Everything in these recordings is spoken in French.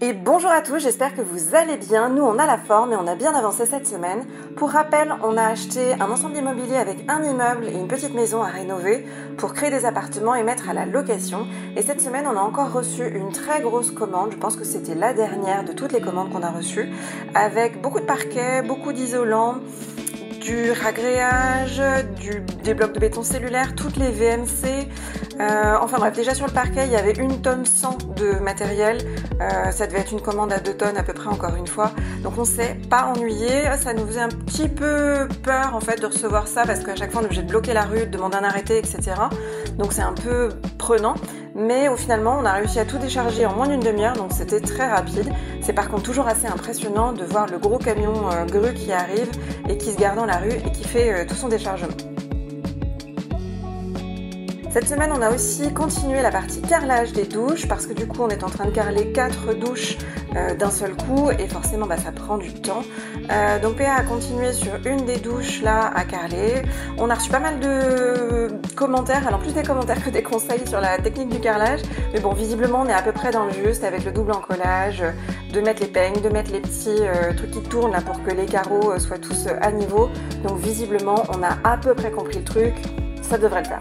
Et bonjour à tous, j'espère que vous allez bien. Nous, on a la forme et on a bien avancé cette semaine. Pour rappel, on a acheté un ensemble immobilier avec un immeuble et une petite maison à rénover pour créer des appartements et mettre à la location. Et cette semaine, on a encore reçu une très grosse commande. Je pense que c'était la dernière de toutes les commandes qu'on a reçues, avec beaucoup de parquets, beaucoup d'isolants, du ragréage, des blocs de béton cellulaire, toutes les VMC. Enfin bref, déjà sur le parquet, il y avait 1 tonne 100 de matériel. Ça devait être une commande à 2 tonnes à peu près, encore une fois. Donc on s'est pas ennuyé. Ça nous faisait un petit peu peur en fait de recevoir ça parce qu'à chaque fois on est obligé de bloquer la rue, de demander un arrêté, etc. Donc c'est un peu prenant. Mais finalement, on a réussi à tout décharger en moins d'une demi-heure, donc c'était très rapide. C'est par contre toujours assez impressionnant de voir le gros camion grue qui arrive et qui se gare dans la rue et qui fait tout son déchargement. Cette semaine, on a aussi continué la partie carrelage des douches parce que du coup, on est en train de carreler 4 douches d'un seul coup et forcément, ça prend du temps. Donc PA a continué sur une des douches là à carreler. On a reçu pas mal de commentaires, alors plus des commentaires que des conseils sur la technique du carrelage. Mais bon, visiblement, on est à peu près dans le juste avec le double encollage, de mettre les peignes, de mettre les petits trucs qui tournent là pour que les carreaux soient tous à niveau. Donc visiblement, on a à peu près compris le truc. Ça devrait le faire.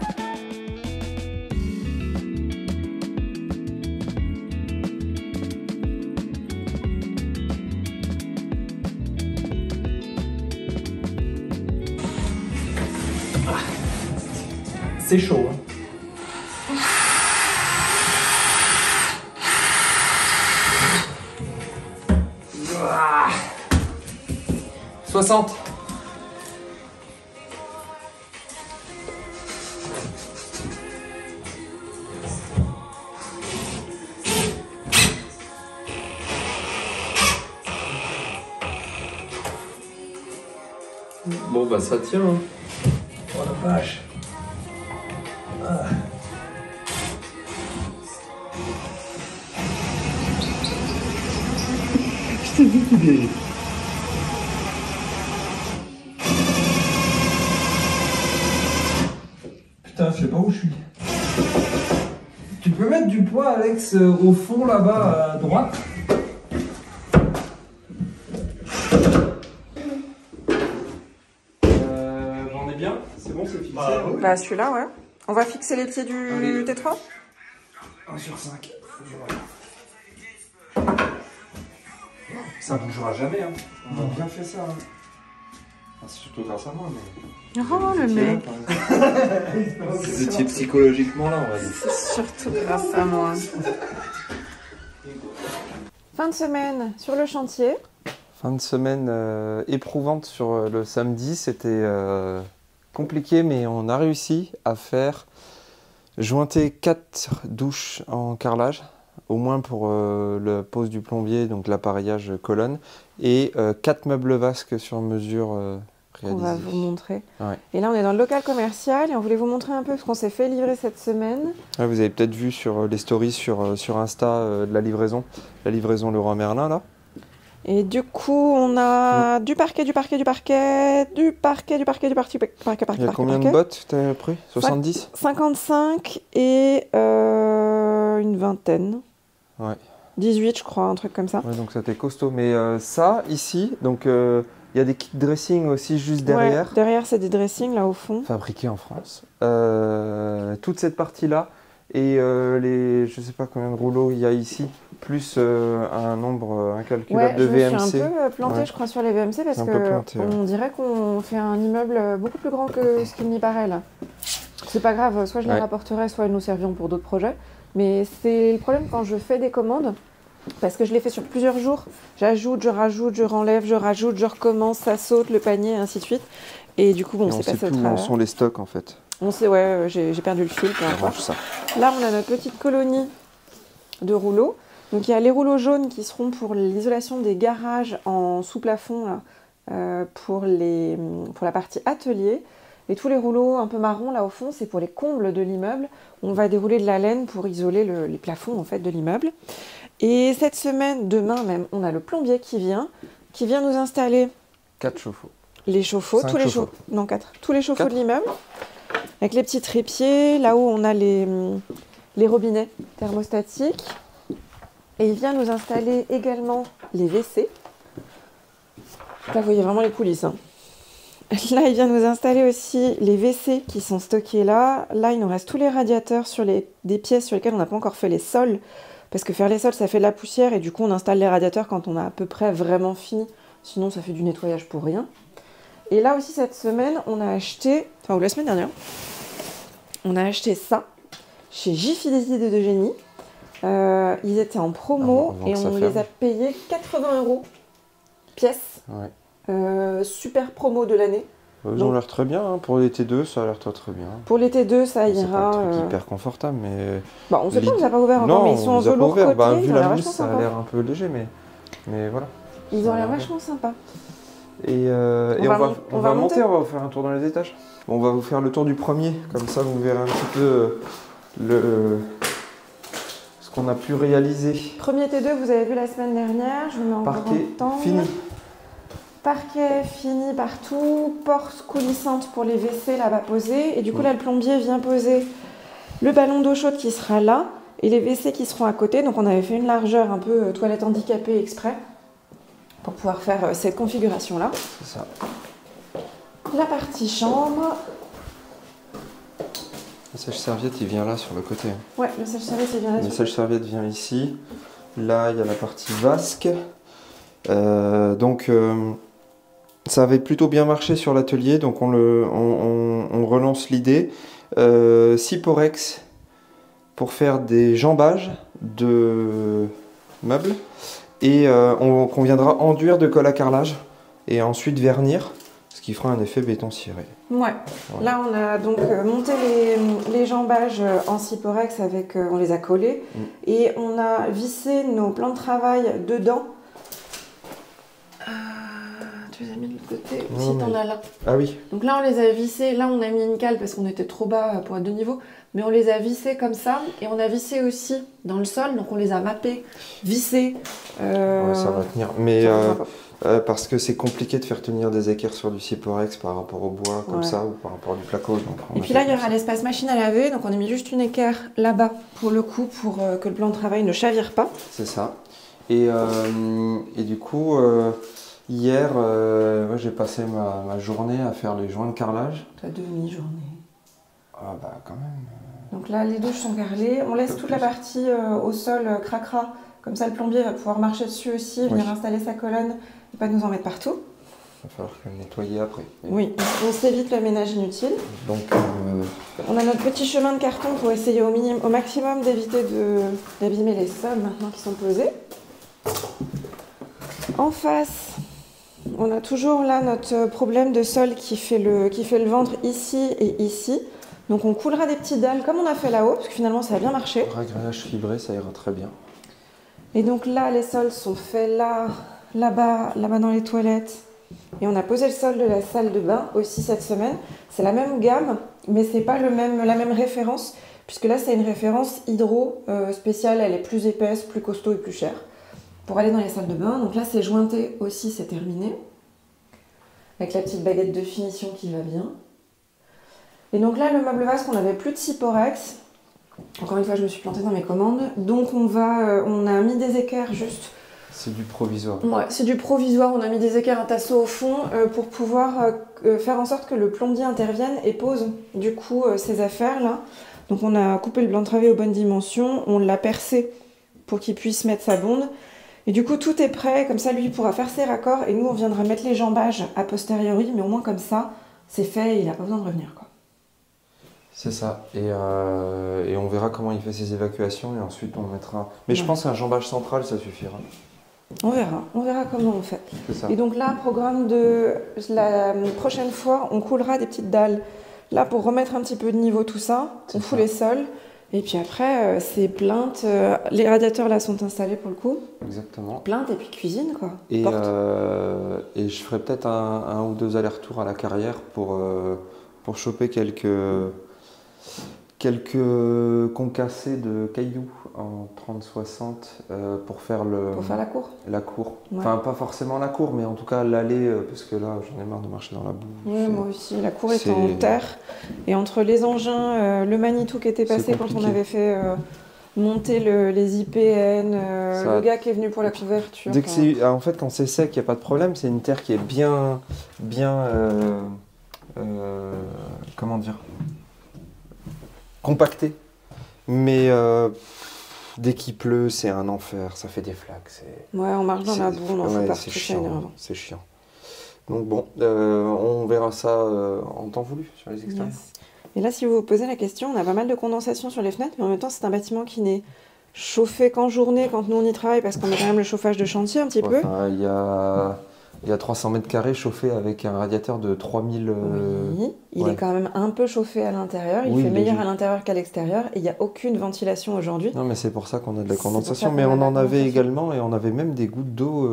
C'est chaud. Hein. 60. Bon ça tient. Hein. Oh la vache. Ah. Je t'ai dit qu'il est... Putain, je sais pas où je suis. Tu peux mettre du poids, Alex, au fond là-bas à droite? On est bien? C'est bon, c'est fixé? Bah celui-là, ouais. On va fixer les pieds du T3 ? 1 sur 5. Ça bougera jamais, hein. On a bien fait ça. Hein. Ah, c'est surtout grâce à moi, mais... Oh le mec. Vous étiez psychologiquement là, on va dire. C'est surtout grâce à moi. Fin de semaine sur le chantier. Fin de semaine éprouvante sur le samedi, c'était compliqué, mais on a réussi à faire jointer 4 douches en carrelage, au moins pour la pose du plombier, donc l'appareillage colonne, et 4 meubles vasques sur mesure réalisés. On va vous montrer. Ouais. Et là, on est dans le local commercial et on voulait vous montrer un peu ce qu'on s'est fait livrer cette semaine. Ouais, vous avez peut-être vu sur les stories sur Insta de la livraison Leroy Merlin là. Et du coup, on a du parquet. Il y a combien de bottes tu as pris? 70? 55 et une vingtaine. Ouais. 18, je crois, un truc comme ça. Ouais, donc ça t'est costaud. Mais ça, ici, donc il y a des kits dressing aussi juste derrière. Ouais, derrière, c'est des dressings, là, au fond. Fabriqués en France. Toute cette partie-là. Et je sais pas combien de rouleaux il y a ici, plus un nombre incalculable de VMC. Je suis un peu plantée, je crois, sur les VMC parce qu'on dirait qu'on fait un immeuble beaucoup plus grand que ce qu'il n'y paraît là. C'est pas grave, soit je les rapporterai, soit nous serviront pour d'autres projets. Mais c'est le problème quand je fais des commandes, parce que je les fais sur plusieurs jours. J'ajoute, je rajoute, je renlève, je rajoute, je recommence, ça saute, le panier, et ainsi de suite. Et du coup, bon, c'est pas ça. Où sont les stocks en fait. On sait, ouais, j'ai perdu le fil. Ça. Là, on a notre petite colonie de rouleaux. Donc, il y a les rouleaux jaunes qui seront pour l'isolation des garages en sous-plafond pour la partie atelier. Et tous les rouleaux un peu marrons là au fond, c'est pour les combles de l'immeuble. On va dérouler de la laine pour isoler les plafonds en fait de l'immeuble. Et cette semaine, demain même, on a le plombier qui vient nous installer 4 chauffe-eau. Les chauffe-eau, tous les chauffe-eau. Non, 4. Tous les chauffe-eau de l'immeuble. Avec les petits trépieds, là où on a les robinets thermostatiques. Et il vient nous installer également les WC. Là, vous voyez vraiment les coulisses. Hein. Là, il vient nous installer aussi les WC qui sont stockés là. Là, il nous reste tous les radiateurs sur des pièces sur lesquelles on n'a pas encore fait les sols. Parce que faire les sols, ça fait de la poussière. Et du coup, on installe les radiateurs quand on a à peu près vraiment fini. Sinon, ça fait du nettoyage pour rien. Et là aussi, cette semaine, on a acheté... Enfin, ou la semaine dernière, on a acheté ça chez Jiffy des idées de génie. Ils étaient en promo et on les a payés 80 € pièce. Ouais. Super promo de l'année. Ils ont l'air très bien, hein. Pour les T2, ça a l'air très bien. Pour les T2, ça ira. C'est pas un truc hyper confortable, mais... Bah, on sait pas, on les a pas ouverts encore, mais ils sont en velours côté. Bah, vu la mousse, ça a l'air un peu léger, mais voilà. Ils ont l'air vachement sympas. Et on va monter, on va vous faire un tour dans les étages. Bon, on va vous faire le tour du premier, comme ça vous verrez un petit peu ce qu'on a pu réaliser. Premier T2, vous avez vu la semaine dernière, je vous mets en parquet temps. fini. Parquet fini partout, porte coulissante pour les WC là-bas posées. Et du coup, là, le plombier vient poser le ballon d'eau chaude qui sera là et les WC qui seront à côté. Donc, on avait fait une largeur un peu toilette handicapée exprès pour pouvoir faire cette configuration-là. C'est ça. La partie chambre. Le sèche-serviette, il vient là sur le côté. Ouais, le sèche-serviette, il vient là. Le sèche-serviette vient ici. Là, il y a la partie vasque. Ça avait plutôt bien marché sur l'atelier, donc on relance l'idée. Syporex pour faire des jambages de meubles et qu'on viendra enduire de colle à carrelage et ensuite vernir, ce qui fera un effet béton ciré. Ouais. Là on a donc monté les jambages en Syporex avec, on les a collés et on a vissé nos plans de travail dedans. Tu les as mis de l'autre côté? Si t'en as là. Ah oui. Donc là on les a vissés, là on a mis une cale parce qu'on était trop bas pour être de niveau, mais on les a vissés comme ça et on a vissé aussi dans le sol, donc on les a mappés, vissés. Ouais, ça va tenir, mais parce que c'est compliqué de faire tenir des équerres sur du Syporex par rapport au bois comme ça ou par rapport au placo. Et puis là il y aura l'espace machine à laver, donc on a mis juste une équerre là-bas pour le coup pour que le plan de travail ne chavire pas. C'est ça. Et du coup... hier, j'ai passé ma journée à faire les joints de carrelage. Ta demi-journée. Ah bah quand même. Donc là, les douches sont carrelées. On laisse toute la partie au sol cracra. Comme ça, le plombier va pouvoir marcher dessus aussi, venir installer sa colonne et pas nous en mettre partout. Il va falloir le nettoyer après. Oui, on s'évite le ménage inutile. Donc, on a notre petit chemin de carton pour essayer au maximum d'éviter d'abîmer les sols maintenant qui sont posés. En face, on a toujours là notre problème de sol qui fait le ventre ici et ici. Donc on coulera des petites dalles comme on a fait là-haut, parce que finalement ça a bien marché. Ragréage fibré, ça ira très bien. Et donc là, les sols sont faits là, là-bas dans les toilettes. Et on a posé le sol de la salle de bain aussi cette semaine. C'est la même gamme, mais c'est pas la même référence, puisque là c'est une référence hydro spéciale, elle est plus épaisse, plus costaud et plus chère. Pour aller dans les salles de bain. Donc là, c'est jointé aussi, c'est terminé. Avec la petite baguette de finition qui va bien. Et donc là, le meuble vasque, on n'avait plus de Syporex. Encore une fois, je me suis plantée dans mes commandes. Donc on a mis des équerres juste. C'est du provisoire. Ouais, c'est du provisoire. On a mis des équerres à tasseau au fond pour pouvoir faire en sorte que le plombier intervienne et pose du coup ces affaires-là. Donc on a coupé le blanc de travail aux bonnes dimensions. On l'a percé pour qu'il puisse mettre sa bonde. Et du coup, tout est prêt, comme ça, lui pourra faire ses raccords et nous, on viendra mettre les jambages a posteriori, mais au moins comme ça, c'est fait et il n'a pas besoin de revenir, quoi. C'est ça. Et on verra comment il fait ses évacuations et ensuite on mettra... Mais je pense qu'un jambage central, ça suffira. On verra comment on fait. C'est ça. Et donc là, programme de la prochaine fois, on coulera des petites dalles. Là, pour remettre un petit peu de niveau tout ça, on fout les sols. Et puis après, c'est plainte. Les radiateurs là sont installés pour le coup. Exactement. Plainte et puis cuisine quoi. Et je ferai peut-être un ou deux allers-retours à la carrière pour choper quelques concassés de cailloux en 30-60 pour faire la cour. La cour. Ouais. Enfin, pas forcément la cour, mais en tout cas l'allée, parce que là, j'en ai marre de marcher dans la boue. Oui, moi aussi. La cour est en terre. Et entre les engins, le Manitou qui était passé quand on avait fait monter les IPN, Ça- le gars qui est venu pour la couverture. Dès que en fait, quand c'est sec, il n'y a pas de problème. C'est une terre qui est bien, comment dire, compactée. Mais dès qu'il pleut, c'est un enfer. Ça fait des flaques. Ouais, on marche dans la boue, on en fait ouais, partout, c'est c'est énervant. chiant. C'est chiant. Donc bon, on verra ça en temps voulu sur les extérieurs. Yes. Et là, si vous vous posez la question, on a pas mal de condensation sur les fenêtres, mais en même temps, c'est un bâtiment qui n'est chauffé qu'en journée, quand nous on y travaille, parce qu'on a quand même le chauffage de chantier un petit peu. Enfin, il y a 300 mètres carrés chauffés avec un radiateur de 3000. Oui, il ouais. est quand même un peu chauffé à l'intérieur, il Oui, fait meilleur léger. à l'intérieur qu'à l'extérieur, et il n'y a aucune ventilation aujourd'hui. Non, mais c'est pour ça qu'on a de la C'est pour condensation. ça Mais qu'on a on de la en avait condensation. également, et on avait même des gouttes d'eau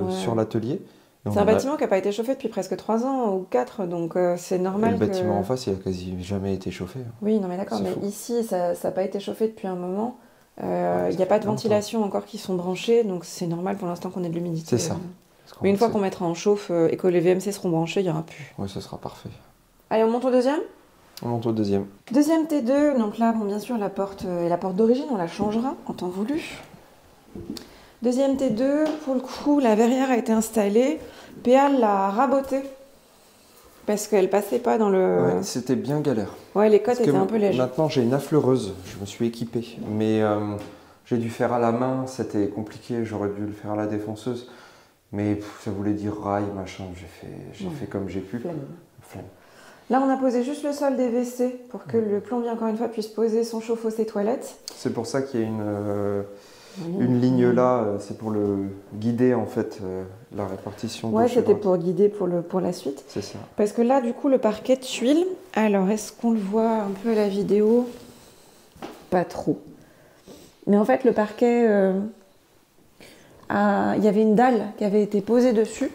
Ouais. sur l'atelier. Et C'est on un en a- bâtiment qui n'a pas été chauffé depuis presque 3 ans ou 4, donc c'est Et normal le que... bâtiment en face, il a quasi jamais été chauffé. Oui, non mais d'accord, C'est mais fou. ici, ça n'a pas été chauffé depuis un moment. Il n'y a pas de longtemps. ventilation encore qui sont branchées, donc c'est normal pour l'instant qu'on ait de l'humidité. C'est ça. Parce Mais une fois sait- qu'on mettra en chauffe et que les VMC seront branchés, il n'y aura plus. Ouais, ce sera parfait. Allez, on monte au deuxième. On monte au deuxième. Deuxième T2, donc là, bon, bien sûr, la porte est la porte d'origine, on la changera en temps voulu. Deuxième T2, pour le coup, la verrière a été installée. PA l'a rabotée parce qu'elle passait pas dans le... Ouais, c'était bien galère. Ouais, les côtes Parce que étaient un peu légères. maintenant, j'ai une affleureuse. Je me suis équipé. Mais j'ai dû faire à la main. C'était compliqué. J'aurais dû le faire à la défonceuse. Mais ça voulait dire rail, machin. J'ai fait comme j'ai pu. Flemme. Flemme. Là, on a posé juste le sol des WC pour que le plombier, encore une fois, puisse poser son chauffe-eau, ses toilettes. C'est pour ça qu'il y a une ligne là. C'est pour le guider, en fait, la répartition. Ouais, gauche et c'était droite. pour guider pour la suite. C'est ça. Parce que là, du coup, le parquet de tuiles, alors est-ce qu'on le voit un peu à la vidéo? Pas trop. Mais en fait, le parquet, il y avait une dalle qui avait été posée dessus.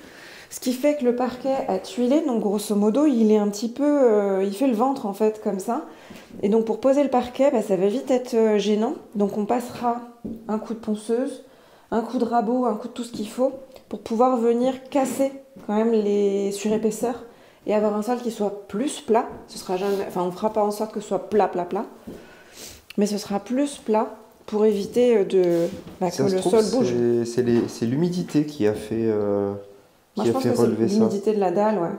Ce qui fait que le parquet a tuilé, donc grosso modo, il est un petit peu... il fait le ventre, en fait, comme ça. Et donc, pour poser le parquet, ça va vite être gênant. Donc, on passera un coup de ponceuse, un coup de rabot, un coup de tout ce qu'il faut pour pouvoir venir casser quand même les surépaisseurs et avoir un sol qui soit plus plat. Ce sera jamais... Enfin, on ne fera pas en sorte que ce soit plat, mais ce sera plus plat pour éviter que Ça le se trouve, sol bouge. c'est l'humidité qui a fait, Moi, qui je a pense fait que c'est relever ça. l'humidité de la dalle, ouais.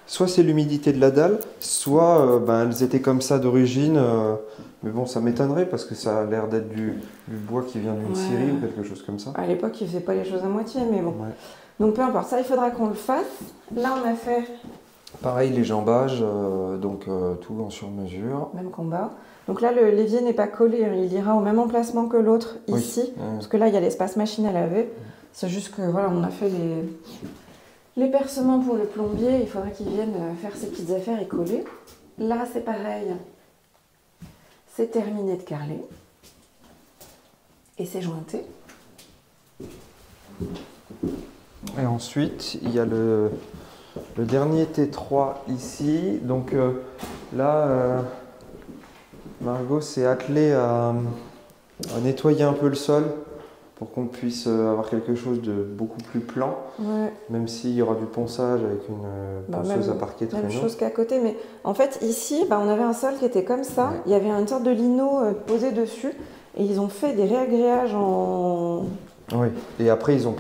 Soit c'est l'humidité de la dalle, soit elles étaient comme ça d'origine. Mais bon, ça m'étonnerait parce que ça a l'air d'être du bois qui vient d'une Ouais. scierie ou quelque chose comme ça. À l'époque, ils faisaient pas les choses à moitié, mais bon. Ouais. Donc, peu importe. Ça, il faudra qu'on le fasse. Là, on a fait Pareil, les jambages, donc tout en sur-mesure. même combat. Donc là, le l'évier n'est pas collé. Hein. Il ira au même emplacement que l'autre Oui. ici. Parce que là, il y a l'espace machine à laver. C'est juste que, voilà, on a fait les percements pour le plombier. Il faudra qu'il vienne faire ses petites affaires et coller. Là, c'est pareil. C'est terminé de carreler. Et c'est jointé. Et ensuite, il y a le dernier T3 ici. Donc là, Margot s'est attelée à nettoyer un peu le sol pour qu'on puisse avoir quelque chose de beaucoup plus plan, Ouais. même s'il y aura du ponçage avec une ponceuse à parquet Même traîneau. chose qu'à côté, mais en fait ici, on avait un sol qui était comme ça, Ouais. il y avait une sorte de lino posé dessus, et ils ont fait des réagréages en... Oui. Et après, ils ont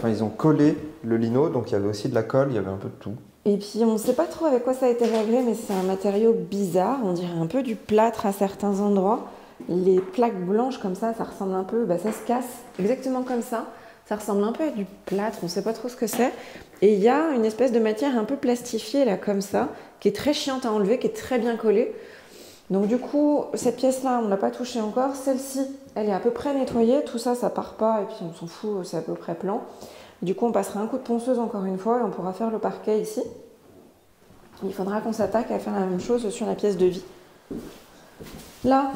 ils ont collé le lino, donc il y avait aussi de la colle, il y avait un peu de tout. Et puis on ne sait pas trop avec quoi ça a été réagréé, mais c'est un matériau bizarre, on dirait un peu du plâtre à certains endroits. Les plaques blanches comme ça ressemble un peu, ça se casse exactement comme ça. Ça ressemble un peu à du plâtre, on ne sait pas trop ce que c'est. Et il y a une espèce de matière un peu plastifiée là comme ça, qui est très chiante à enlever, qui est très bien collée. Donc du coup, cette pièce-là, on ne l'a pas touchée encore. Celle-ci, elle est à peu près nettoyée. Tout ça, ça part pas et puis on s'en fout, c'est à peu près plan. Du coup, on passera un coup de ponceuse encore une fois et on pourra faire le parquet ici. Il faudra qu'on s'attaque à faire la même chose sur la pièce de vie. Là,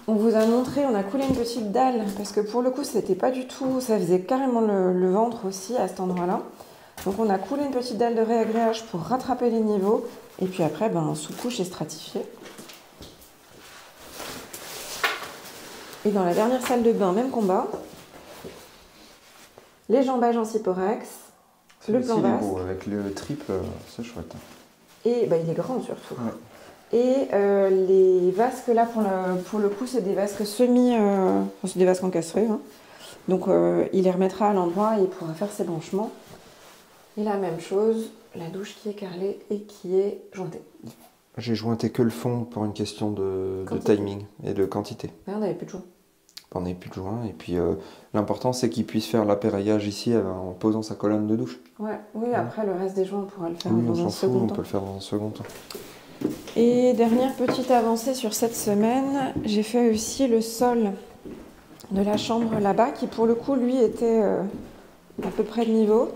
on vous a montré, on a coulé une petite dalle parce que pour le coup, c'était pas du tout, ça faisait carrément le ventre aussi à cet endroit-là. Donc on a coulé une petite dalle de réagréage pour rattraper les niveaux et puis après, sous-couche et stratifié. Et dans la dernière salle de bain, même combat. Les jambages en Ciporex, le plan Celui-ci, il est vasque. beau, avec le triple, c'est chouette. Et il est grand surtout. Ouais. Et les vasques là, pour le coup, c'est des vasques c'est des vasques encastrés. Hein. Donc il les remettra à l'endroit et il pourra faire ses branchements. Et la même chose, la douche qui est carrelée et qui est jointée. J'ai jointé que le fond pour une question de timing et de quantité. Ouais, on n'avait plus de joint. On n'avait plus de joint. Et puis l'important, c'est qu'il puisse faire l'appareillage ici en posant sa colonne de douche. Ouais, oui, après le reste des joints, on pourra le faire Oui, dans un second temps. On peut le faire dans un second temps. Et dernière petite avancée sur cette semaine, j'ai fait aussi le sol de la chambre là-bas, qui pour le coup, lui, était à peu près de niveau.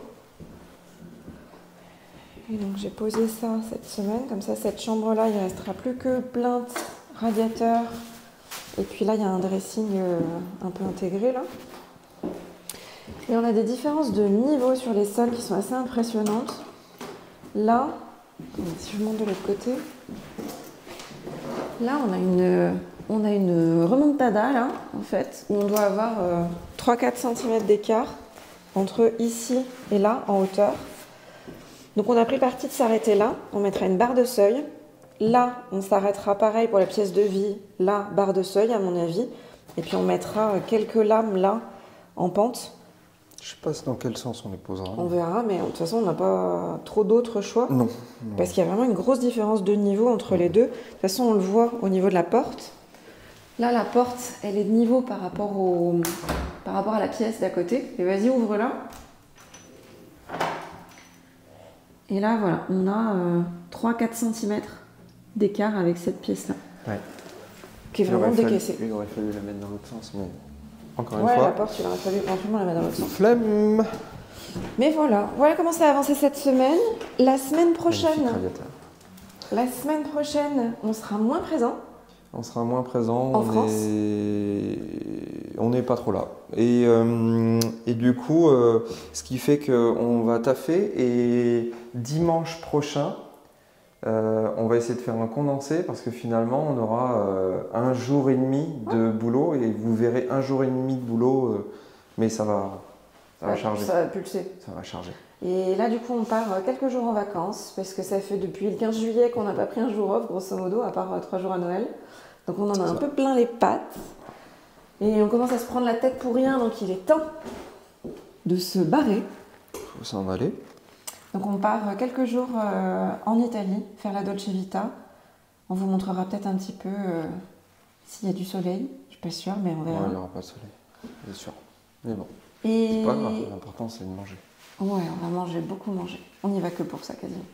Et donc j'ai posé ça cette semaine, comme ça cette chambre-là, il ne restera plus que plinthe, radiateur, et puis là il y a un dressing un peu intégré là. Et on a des différences de niveau sur les sols qui sont assez impressionnantes. Là, si je monte de l'autre côté, là on a une remontada là, en fait, où on doit avoir 3-4 cm d'écart entre ici et là en hauteur. Donc on a pris parti de s'arrêter là, on mettra une barre de seuil. Là, on s'arrêtera pareil pour la pièce de vie, là, barre de seuil à mon avis. Et puis on mettra quelques lames là, en pente. Je sais pas dans quel sens on les posera. On verra, mais de toute façon on n'a pas trop d'autres choix. Non. Parce qu'il y a vraiment une grosse différence de niveau entre les deux. De toute façon on le voit au niveau de la porte. Là la porte, elle est de niveau par rapport à la pièce d'à côté. Et vas-y, ouvre-la. Et là, voilà, on a 3-4 cm d'écart avec cette pièce-là. Ouais. Qui est vraiment décaissée. Il aurait fallu la mettre dans l'autre sens, mais encore une fois. fois. La porte, il aurait fallu éventuellement la mettre dans l'autre sens. Flemme. Mais voilà comment ça a avancé cette semaine. La semaine prochaine, on sera moins présent. On sera moins présent. En France. On n'est pas trop là. Et du coup, ce qui fait qu'on va taffer. Et dimanche prochain, on va essayer de faire un condensé parce que finalement, on aura 1 jour et demi de boulot. Et vous verrez 1 jour et demi de boulot, mais ça va charger. Ça va pulser. Ça va charger. Et là, du coup, on part quelques jours en vacances parce que ça fait depuis le 15 juillet qu'on n'a pas pris un jour off, grosso modo, à part 3 jours à Noël. Donc on en a un peu plein les pattes. Et on commence à se prendre la tête pour rien, donc il est temps de se barrer. Faut s'en aller. Donc on part quelques jours en Italie, faire la Dolce Vita. On vous montrera peut-être un petit peu s'il y a du soleil. Je suis pas sûre, mais on verra. Ouais, il n'y aura pas de soleil, c'est sûr. Mais bon, et... c'est pas grave, l'important c'est de manger. Ouais, on va manger, beaucoup manger. On n'y va que pour ça quasiment.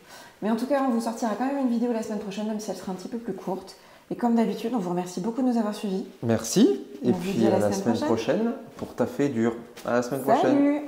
Mais en tout cas, on vous sortira quand même une vidéo la semaine prochaine, même si elle sera un petit peu plus courte. Et comme d'habitude, on vous remercie beaucoup de nous avoir suivis. Merci. Et on puis à la semaine prochaine pour taffer dur. À la semaine prochaine. Salut.